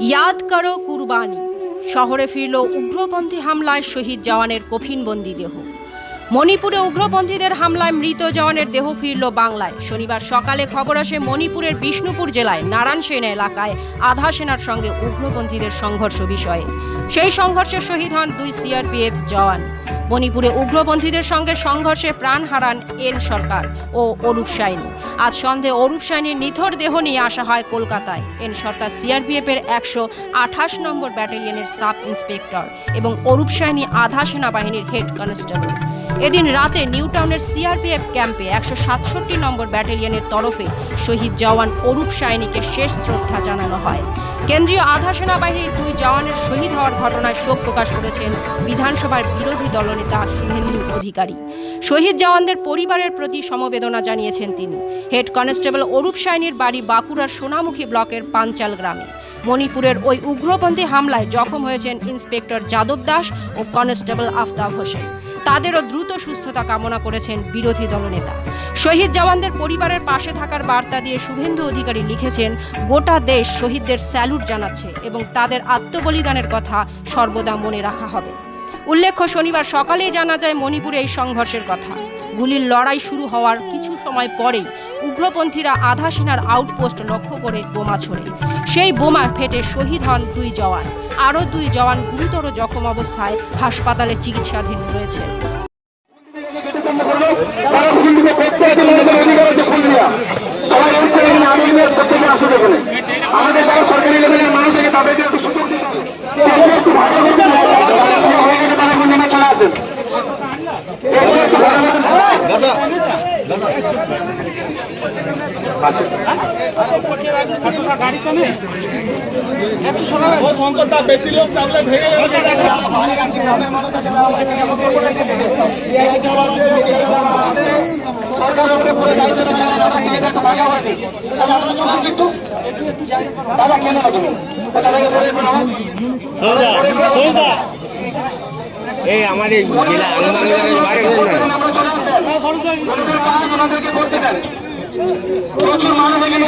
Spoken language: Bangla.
याद करो कुरबानी। शहरे फिरल उग्रपंथी हमलाয় शहीद जवानेर कफिनबंदी देह। मणिपुरे उग्रपंथीদের হামলায় মৃত জওয়ানের দেহ ফিরল বাংলায়। শনিবার সকালে খবর আসে মণিপুরের বিষ্ণুপুর জেলায় নারায়ণসেন এলাকায় আধা সেনার সঙ্গে উগ্রপন্থীদের সংঘর্ষ বিষয়ে। সেই সংঘর্ষে শহীদ হন 2 সিআরপিএফ জওয়ান। মণিপুরে উগ্রপন্থীদের সঙ্গে সংঘর্ষে প্রাণ হারান এন সরকার ও অরূপ সাইনি। আজ সন্ধ্যায় অরূপ সাইনির নিথর দেহ নিয়ে আসা হয় কলকাতায়। এন সরকার সিআরপিএফ এর 128 নম্বর ব্যাটালিয়নের সাব ইন্সপেক্টর এবং অরূপ সাইনি আধা সেনাবাহিনীর হেড কনস্টেবল। এদিন রাতে নিউটাউনের সিআরপিএফ ক্যাম্পে 167 নম্বর ব্যাটালিয়নের তরফে শহীদ জওয়ান অরূপ সাইনিকে শেষ শ্রদ্ধা জানানো হয়। কেন্দ্রীয় আধা সেনাবাহিনীর 2 জওয়ানের শহীদ হওয়ার ঘটনায় শোক প্রকাশ করেছেন বিধানসভার বিরোধী দলনেতা শুভেন্দু অধিকারী। শহীদ জওয়ানদের পরিবারের প্রতি সমবেদনা জানিয়েছেন তিনি। হেড কনস্টেবল অরূপ সাইনির বাড়ি বাঁকুড়ার সোনামুখী ব্লকের পাঞ্চাল গ্রামে। মণিপুরের ওই উগ্রপন্থী হামলায় জখম হয়েছেন ইন্সপেক্টর যাদব দাস ও কনস্টেবল আফতাব হোসেন। তাদেরও দ্রুত সুস্থতা কামনা করেছেন বিরোধী দলনেতা। শহীদ জওয়ানদের পরিবারের পাশে থাকার বার্তা দিয়ে শুভেন্দু অধিকারী লিখেছেন, গোটা দেশ শহীদদের স্যালুট জানাচ্ছে এবং তাদের আত্মবলিদানের কথা সর্বদা মনে রাখা হবে। উল্লেখ্য, শনিবার সকালেই জানা যায় মণিপুরে এই সংঘর্ষের কথা। গুলির লড়াই শুরু হওয়ার কিছু সময় পরেই উগ্রপন্থীরা আধা সেনার আউটপোস্ট লক্ষ্য করে বোমা ছোড়ে। সেই বোমা ফেটে শহীদ হন 2 জওয়ান। আরও 2 জওয়ান গুরুতর জখম অবস্থায় হাসপাতালে চিকিৎসাধীন রয়েছে। বেশি লোক চাপলে ভেঙে এই আমার এই জেলা প্রচুর মানুষ আমাদের